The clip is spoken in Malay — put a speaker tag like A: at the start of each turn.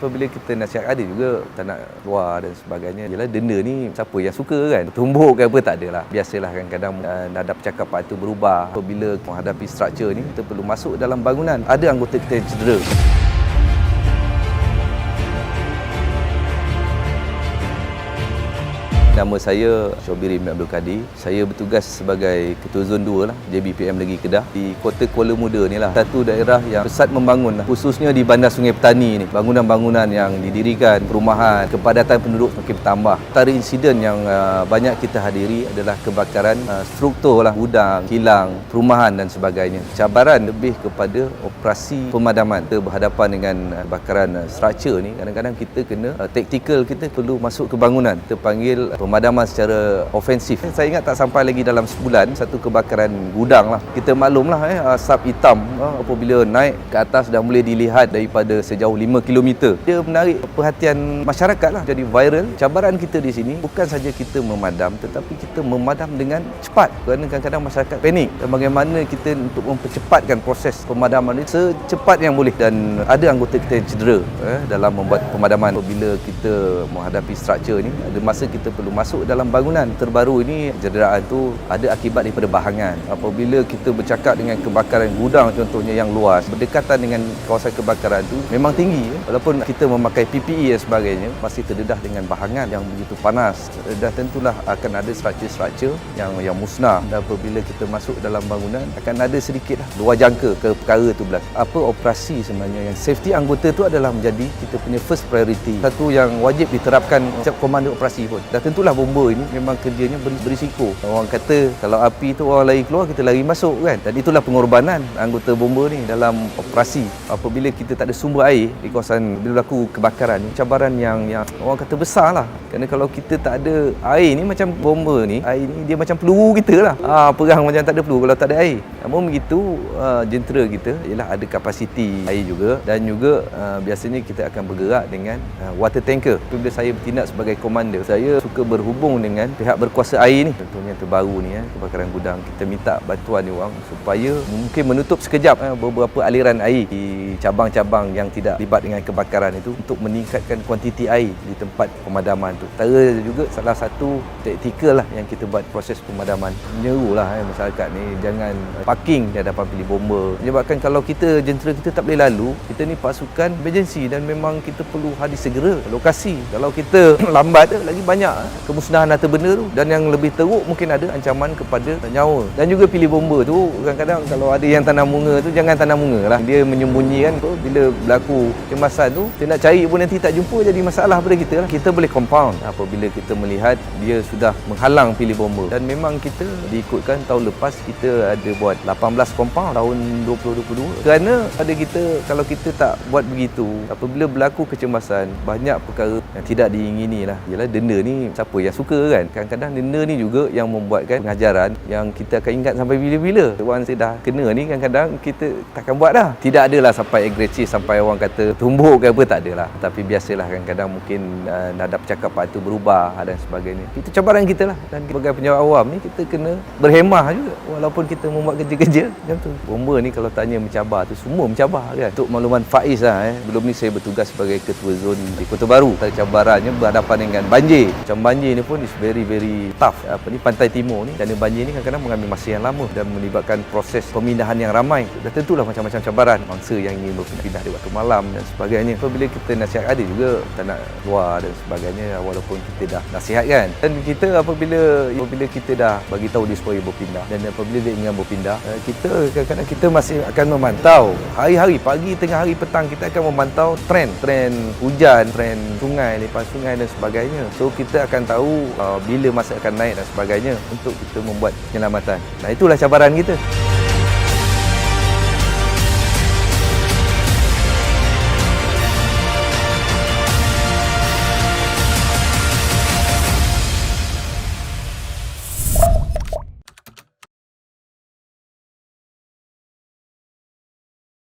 A: Apabila kita nasihat, ada juga tak nak keluar dan sebagainya. Yalah, denda ni siapa yang suka kan? Tumbuk ke apa, tak adalah. Biasalah kadang-kadang nada percakapan itu berubah. Apabila menghadapi struktur ni, kita perlu masuk dalam bangunan. Ada anggota kita yang cedera. Nama saya Syobiri Abdul Kadir. Saya bertugas sebagai Ketua Zon 2 lah, JBPM Negeri Kedah di Kota Kuala Muda ni lah. Satu daerah yang pesat membangun lah, khususnya di Bandar Sungai Petani ni. Bangunan-bangunan yang didirikan, perumahan, kepadatan penduduk makin bertambah. Antara insiden yang banyak kita hadiri adalah kebakaran struktur lah, gudang, kilang, perumahan dan sebagainya. Cabaran lebih kepada operasi pemadaman. Kita berhadapan dengan kebakaran struktur ni, kadang-kadang kita kena taktikal, kita perlu masuk ke bangunan. Kita panggil pemadaman secara ofensif. Saya ingat tak sampai lagi dalam sebulan, satu kebakaran gudang lah. Kita maklumlah asap hitam apabila naik ke atas dah boleh dilihat daripada sejauh 5 km. Dia menarik perhatian masyarakat lah, jadi viral. Cabaran kita di sini bukan saja kita memadam, tetapi kita memadam dengan cepat. Kerana kadang-kadang masyarakat panik. Dan bagaimana kita untuk mempercepatkan proses pemadaman ini secepat yang boleh. Dan ada anggota kita yang cedera dalam membuat pemadaman. Apabila kita menghadapi struktur ini, ada masa kita perlu masuk dalam bangunan. Terbaru ini cederaan tu ada akibat daripada bahangan. Apabila kita bercakap dengan kebakaran gudang contohnya yang luas, berdekatan dengan kawasan kebakaran tu memang tinggi. Walaupun kita memakai PPE dan sebagainya, masih terdedah dengan bahangan yang begitu panas. Dan tentulah akan ada struktur-struktur yang musnah. Dan apabila kita masuk dalam bangunan, akan ada sedikitlah luar jangka ke perkara tu berlaku. Apa operasi sebenarnya yang safety anggota tu adalah menjadi kita punya first priority. Satu yang wajib diterapkan setiap komando operasi pun. Dan tentulah bomba ini memang kerjanya berisiko. Orang kata kalau api tu orang lari keluar, kita lari masuk kan. Dan itulah pengorbanan anggota bomba ni dalam operasi. Apabila kita tak ada sumber air di kawasan bila berlaku kebakaran ni, cabaran yang orang kata besar lah. Kerana kalau kita tak ada air ni, macam bomba ni, air ni dia macam peluru kita lah. Perang macam tak ada peluru kalau tak ada air. Namun begitu, jentera kita ialah ada kapasiti air juga. Dan juga biasanya kita akan bergerak dengan water tanker. Apabila saya bertindak sebagai komander, saya suka berhubung dengan pihak berkuasa air ni. Contohnya terbaru ni kebakaran gudang, kita minta bantuan dia orang supaya mungkin menutup sekejap beberapa aliran air di cabang-cabang yang tidak terlibat dengan kebakaran itu untuk meningkatkan kuantiti air di tempat pemadaman tu. Antara juga salah satu taktikal lah yang kita buat proses pemadaman. Menyerulah masyarakat ni jangan parking di hadapan bilik bomba. Menyebabkan kalau kita jentera kita tak boleh lalu, kita ni pasukan emergency dan memang kita perlu hadir segera lokasi. Kalau kita lambat lagi banyak kemusnahan harta benda tu, dan yang lebih teruk mungkin ada ancaman kepada nyawa. Dan juga pilih bomba tu, kadang-kadang kalau ada yang tanam bunga tu, jangan tanam bunga lah. Dia menyembunyikan tu, bila berlaku kemasan tu, kita nak cari pun nanti tak jumpa, jadi masalah pada kita lah. Kita boleh compound apabila kita melihat dia sudah menghalang pilih bomba. Dan memang kita diikutkan tahun lepas kita ada buat 18 compound tahun 2022. Kerana pada kita, kalau kita tak buat begitu, apabila berlaku kecemasan, banyak perkara yang tidak diingini lah. Yalah, denda ni siapa yang suka kan? Kadang-kadang denda ni juga yang membuatkan pengajaran yang kita akan ingat sampai bila-bila. Once dah kena ni, kadang-kadang kita takkan buat dah. Tidak adalah sampai agresif, sampai orang kata tumbuk ke apa, tak adalah. Tapi biasalah kadang-kadang mungkin nada percakapan itu berubah dan sebagainya. Itu cabaran kita lah. Dan sebagai penjawat awam ni, kita kena berhemah juga walaupun kita membuat kerja-kerja macam tu. Bomba ni kalau tanya mencabar tu, semua mencabar kan. Untuk makluman Faiz lah, belum ni saya bertugas sebagai Ketua Zon di Kota Baru. Cabarannya berhadapan dengan banjir. Macam banjir ni pun is very tough. Pantai Timur ni, kerana banjir ni kadang-kadang mengambil masa yang lama dan melibatkan proses pemindahan yang ramai. Dan tentulah macam-macam cabaran. Mangsa yang ingin berpindah di waktu malam dan sebagainya. Apabila kita nasihat, ada juga tak nak keluar dan sebagainya, walaupun kita dah nasihatkan. Dan kita apabila kita dah bagi tahu dia supaya berpindah, dan apabila dia ingin berpindah, kita kadang-kadang kita masih akan memantau hari-hari, pagi, tengah hari, petang, kita akan memantau trend hujan, trend sungai, lepas sungai dan sebagainya. So kita akan tahu bila masa akan naik dan sebagainya untuk kita membuat penyelamatan. Nah, itulah cabaran kita.